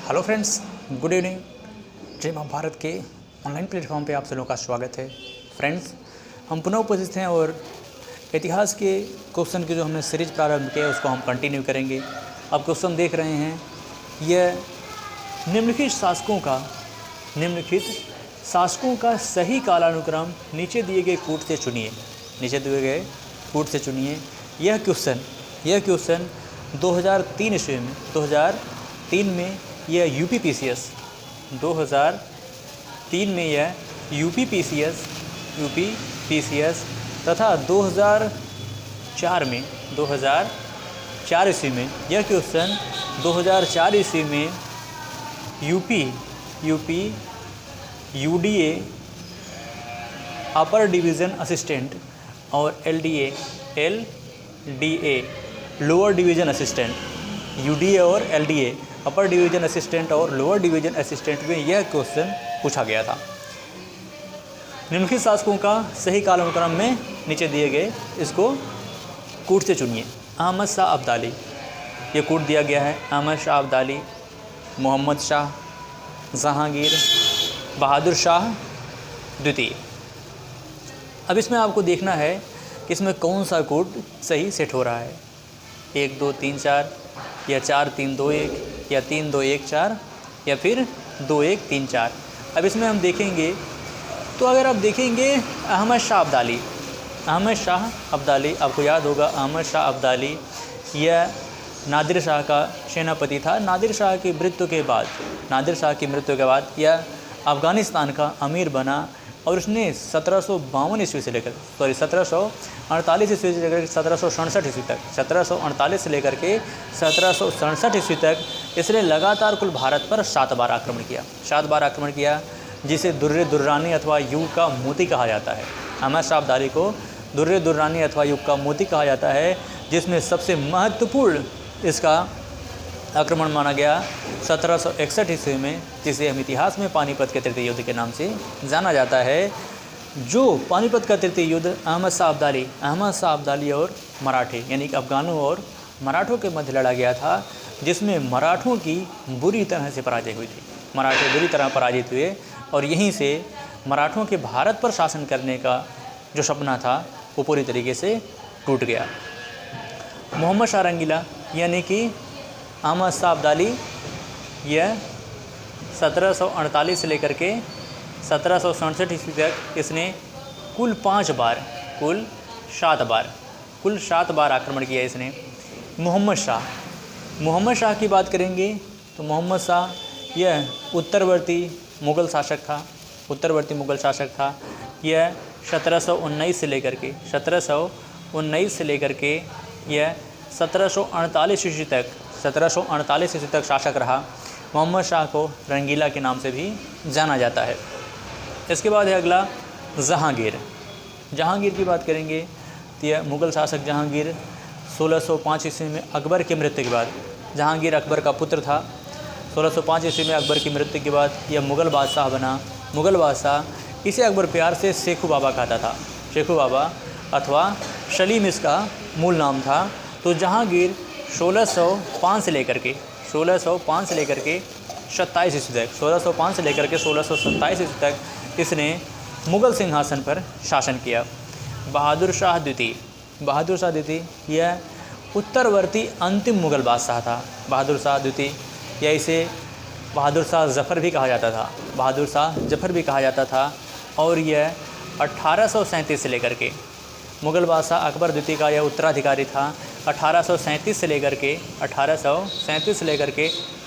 Hello friends, good evening. Dream of Bharat के online platform पे आप सभी का स्वागत है। फ्रेंड्स, हम पुनः उपस्थित हैं और इतिहास के क्वेश्चन की जो हमने सीरीज प्रारंभ किया है उसको हम कंटिन्यू करेंगे। अब क्वेश्चन देख रहे हैं, यह निम्नलिखित शासकों का सही कालानुक्रम नीचे दिए गए कूट से चुनिए। यह क्वेश्चन 2003 में यह यूपीपीसीएस 2003 में यह यूपीपीसीएस तथा 2004 ईस्वी में यह क्वेश्चन 2004 ईस्वी में यूडीए अपर डिवीज़न असिस्टेंट और LDA lower division assistant, UDA और एलडीए अपर डिवीज़न असिस्टेंट और लोअर डिवीज़न असिस्टेंट में यह क्वेश्चन पूछा गया था। निम्नलिखित शासकों का सही कालानुक्रम में नीचे दिए गए इसको कूट से चुनिए। अहमद शाह अब्दाली, ये कूट दिया गया है। अहमद शाह अब्दाली, मोहम्मद शाह, जहांगीर, बहादुर शाह द्वितीय। अब इसमें आपको देखना है कि इसमें कौन सा कूट सही सेट हो रहा है, 1 2 3 4 या 4 3 2 1 या 3 2 1 4 या फिर 2 1 3 4। अब इसमें हम देखेंगे तो अगर आप देखेंगे अहमद शाह अब्दाली, आपको याद होगा अहमद शाह अब्दाली यह नादिर शाह का सेनापति था। नादिर शाह की मृत्यु के बाद यह अफ़गानिस्तान का अमीर बना और उसने 1748 ईस्वी से लेकर 1748 ईस्वी से लेकर 1767 ईस्वी तक 1748 से लेकर के 1767 ईस्वी तक इसने लगातार कुल भारत पर 7 बार आक्रमण किया, जिसे दुर्रे दुर्रानी अथवा युग का मोती कहा जाता है। अहमद शाह अब्दाली को दुर्रे दुर्रानी अथवा युग का मोती कहा जाता है, जिसमें सबसे महत्वपूर्ण इसका आक्रमण माना गया 1761 ईस्वी में, जिसे हम इतिहास में पानीपत के तृतीय युद्ध के नाम से जाना जाता है। जो पानीपत का तृतीय युद्ध अहमद शाह अब्दाली और मराठे यानी कि अफ़गानों और मराठों के मध्य लड़ा गया था, जिसमें मराठों की बुरी तरह से पराजय हुई थी। मराठे बुरी तरह पराजित हुए और यहीं से मराठों के भारत पर शासन करने का जो सपना था वो पूरी तरीके से टूट गया। मोहम्मद शाह रंगीला यानी कि अहमद शाह अब्दाली, यह 1748 से लेकर के 1767 ईस्वी तक इसने कुल 7 बार आक्रमण किया इसने। मोहम्मद शाह की बात करेंगे तो मोहम्मद शाह यह उत्तरवर्ती मुग़ल शासक था। यह 1719 से लेकर के यह 1748 ईस्वी तक शासक रहा। मोहम्मद शाह को रंगीला के नाम से भी जाना जाता है। इसके बाद है अगला जहांगीर की बात करेंगे तो यह मुग़ल शासक जहांगीर 1605 ईस्वी में अकबर की मृत्यु के बाद, जहांगीर अकबर का पुत्र था। 1605 ईस्वी में अकबर की मृत्यु के बाद यह मुग़ल बादशाह बना। मुग़ल बादशाह, इसे अकबर प्यार से शेखू बाबा कहता था। शेखू बाबा अथवा सलीम इसका मूल नाम था। तो जहांगीर 1605 से लेकर के 27 ईस्वी तक इसने मुग़ल सिंहासन पर शासन किया। बहादुर शाह द्वितीय यह उत्तरवर्ती अंतिम मुग़ल बादशाह था। बहादुर शाह द्वितीय या इसे बहादुर शाह जफ़र भी कहा जाता था और यह 1837 से लेकर के मुग़ल बादशाह अकबर द्वितीय का यह उत्तराधिकारी था। 1837 से लेकर के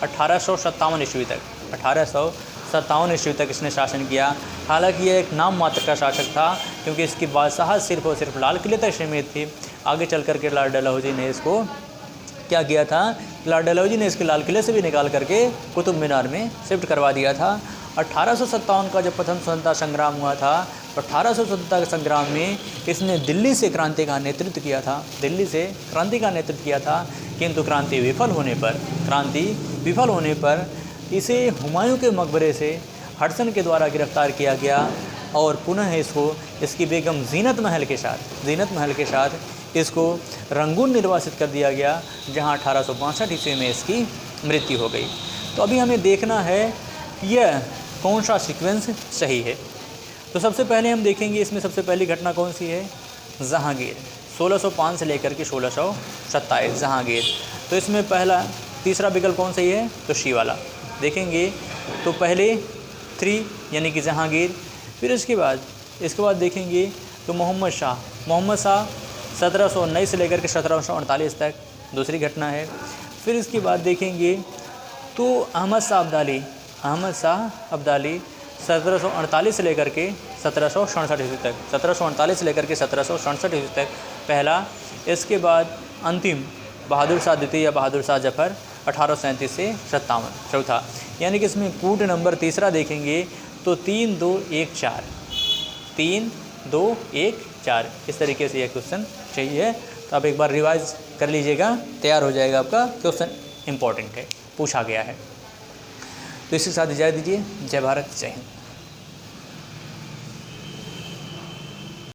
1857 ईस्वी तक इसने शासन किया। हालांकि यह एक नाम मात्र का शासक था, क्योंकि इसकी बादशाहत सिर्फ और सिर्फ लाल किले तक सीमित थी। आगे चल कर के लॉर्ड डलहौजी ने इसको क्या किया था, लॉर्ड डलहौजी ने इसके लाल किले से भी निकाल करके कुतुब मीनार में शिफ्ट करवा दिया था। 1857 का जब प्रथम स्वतंत्रता संग्राम हुआ था, 1800 संग्राम में इसने दिल्ली से क्रांति का नेतृत्व किया था, किंतु क्रांति विफल होने पर इसे हुमायूं के मकबरे से हडसन के द्वारा गिरफ्तार किया गया और पुनः इसको इसकी बेगम जीनत महल के साथ इसको रंगून निर्वासित कर दिया गया, जहां 1862 ईस्वी में इसकी मृत्यु हो गई। तो अभी हमें देखना है यह कौन सा सीक्वेंस सही है। तो सबसे पहले हम देखेंगे इसमें सबसे पहली घटना कौन सी है, जहांगीर, 1605 से लेकर के 1627 जहांगीर। तो इसमें पहला तीसरा विकल्प कौन सही है, तो सी वाला देखेंगे। तो पहले 3 यानी कि जहांगीर, फिर इसके बाद देखेंगे तो मोहम्मद शाह 1719 से लेकर के 1748 तक दूसरी घटना है। फिर इसके बाद देखेंगे तो अहमद शाह अब्दाली 1748 से लेकर के 1767 ईस्वी तक, 1748 से लेकर के 1767 ईस्वी तक पहला। इसके बाद अंतिम बहादुर शाह द्वितीय या बहादुर शाह जफ़र 1837 से 57 चौथा। यानी कि इसमें कूट नंबर तीसरा देखेंगे तो 3 2 1 4 3 2 1 4 इस तरीके से यह क्वेश्चन चाहिए। तो आप एक बार रिवाइज कर लीजिएगा, तैयार हो जाएगा आपका क्वेश्चन, इंपॉर्टेंट है, पूछा गया है। तो इसके साथ इजाज़त दीजिए। जय भारत, जय हिंद।